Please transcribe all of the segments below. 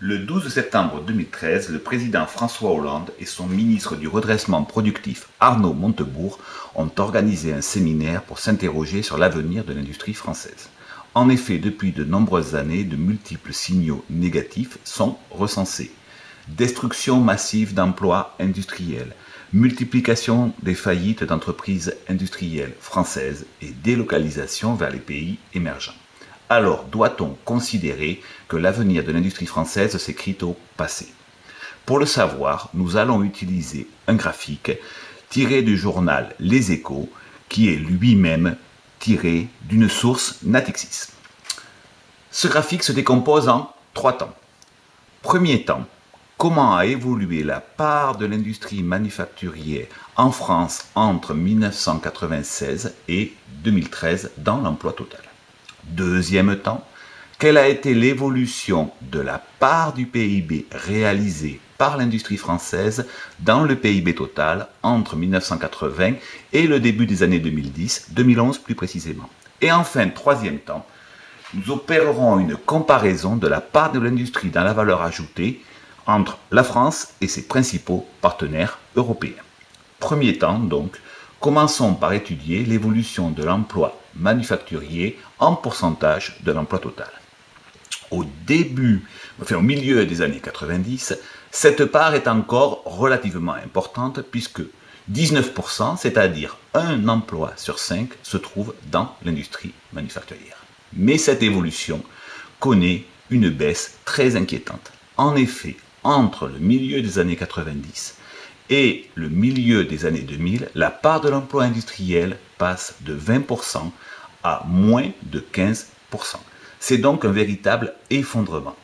Le 12 septembre 2013, le président François Hollande et son ministre du redressement productif Arnaud Montebourg ont organisé un séminaire pour s'interroger sur l'avenir de l'industrie française. En effet, depuis de nombreuses années, de multiples signaux négatifs sont recensés. Destruction massive d'emplois industriels, multiplication des faillites d'entreprises industrielles françaises et délocalisation vers les pays émergents. Alors, doit-on considérer que l'avenir de l'industrie française s'écrit au passé? Pour le savoir, nous allons utiliser un graphique tiré du journal Les Échos, qui est lui-même tiré d'une source Natixis. Ce graphique se décompose en 3 temps. Premier temps, comment a évolué la part de l'industrie manufacturière en France entre 1996 et 2013 dans l'emploi total. Deuxième temps, quelle a été l'évolution de la part du PIB réalisée par l'industrie française dans le PIB total entre 1980 et le début des années 2010, 2011 plus précisément. Et enfin, troisième temps, nous opérerons une comparaison de la part de l'industrie dans la valeur ajoutée entre la France et ses principaux partenaires européens. Premier temps donc, commençons par étudier l'évolution de l'emploi manufacturier en pourcentage de l'emploi total. Au milieu des années 90, cette part est encore relativement importante puisque 19%, c'est-à-dire un emploi sur 5, se trouve dans l'industrie manufacturière. Mais cette évolution connaît une baisse très inquiétante. En effet, entre le milieu des années 90 et le milieu des années 2000, la part de l'emploi industriel passe de 20% à moins de 15%. C'est donc un véritable effondrement.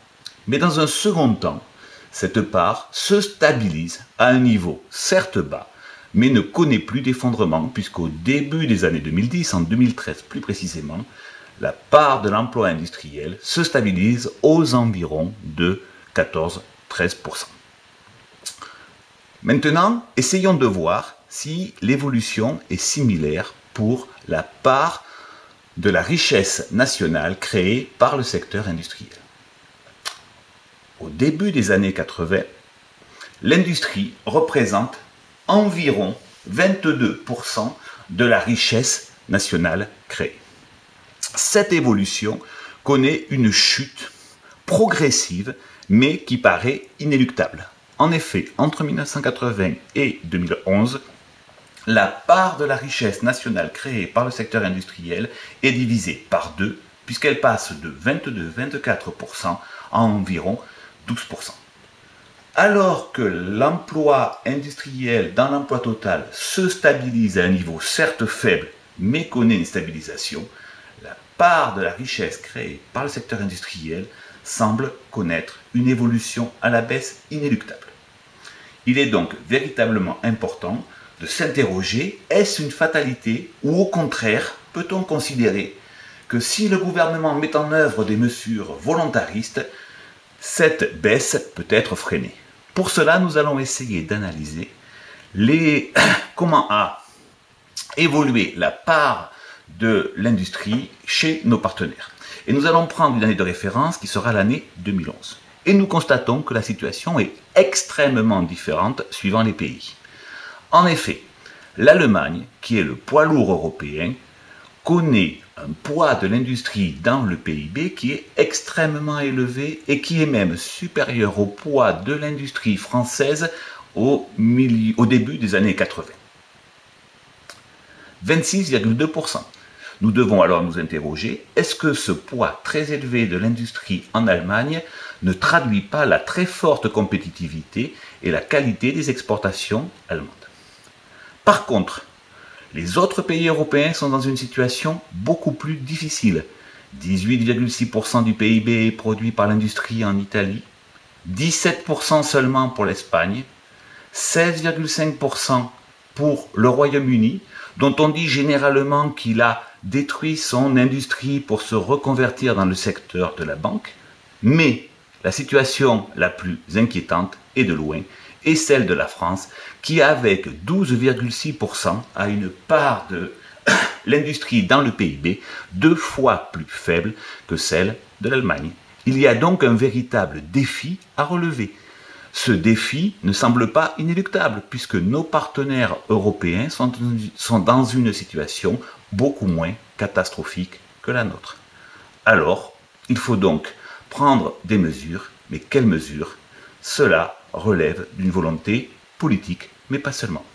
Mais dans un second temps, cette part se stabilise à un niveau certes bas, mais ne connaît plus d'effondrement puisqu'au début des années 2010, en 2013 plus précisément, la part de l'emploi industriel se stabilise aux environs de 14-13%. Maintenant, essayons de voir si l'évolution est similaire pour la part de la richesse nationale créée par le secteur industriel. Au début des années 80, l'industrie représente environ 22% de la richesse nationale créée. Cette évolution connaît une chute progressive, mais qui paraît inéluctable. En effet, entre 1980 et 2011, la part de la richesse nationale créée par le secteur industriel est divisée par 2, puisqu'elle passe de 22-24% à environ 12%. Alors que l'emploi industriel dans l'emploi total se stabilise à un niveau certes faible, mais connaît une stabilisation, la part de la richesse créée par le secteur industriel semble connaître une évolution à la baisse inéluctable. Il est donc véritablement important de s'interroger, est-ce une fatalité ou au contraire, peut-on considérer que si le gouvernement met en œuvre des mesures volontaristes, cette baisse peut être freinée. Pour cela, nous allons essayer d'analyser comment a évolué la part de l'industrie chez nos partenaires. Et nous allons prendre une année de référence qui sera l'année 2011. Et nous constatons que la situation est extrêmement différente suivant les pays. En effet, l'Allemagne, qui est le poids lourd européen, connaît un poids de l'industrie dans le PIB qui est extrêmement élevé et qui est même supérieur au poids de l'industrie française au début des années 80. 26,2%. Nous devons alors nous interroger, est-ce que ce poids très élevé de l'industrie en Allemagne ne traduit pas la très forte compétitivité et la qualité des exportations allemandes? Par contre, les autres pays européens sont dans une situation beaucoup plus difficile. 18,6% du PIB est produit par l'industrie en Italie, 17% seulement pour l'Espagne, 16,5% pour le Royaume-Uni, dont on dit généralement qu'il a détruit son industrie pour se reconvertir dans le secteur de la banque. Mais la situation la plus inquiétante est de loin et celle de la France qui, avec 12,6%, a une part de l'industrie dans le PIB 2 fois plus faible que celle de l'Allemagne. Il y a donc un véritable défi à relever. Ce défi ne semble pas inéluctable puisque nos partenaires européens sont dans une situation beaucoup moins catastrophique que la nôtre. Alors, il faut donc prendre des mesures, mais quelles mesures? Cela relève d'une volonté politique, mais pas seulement.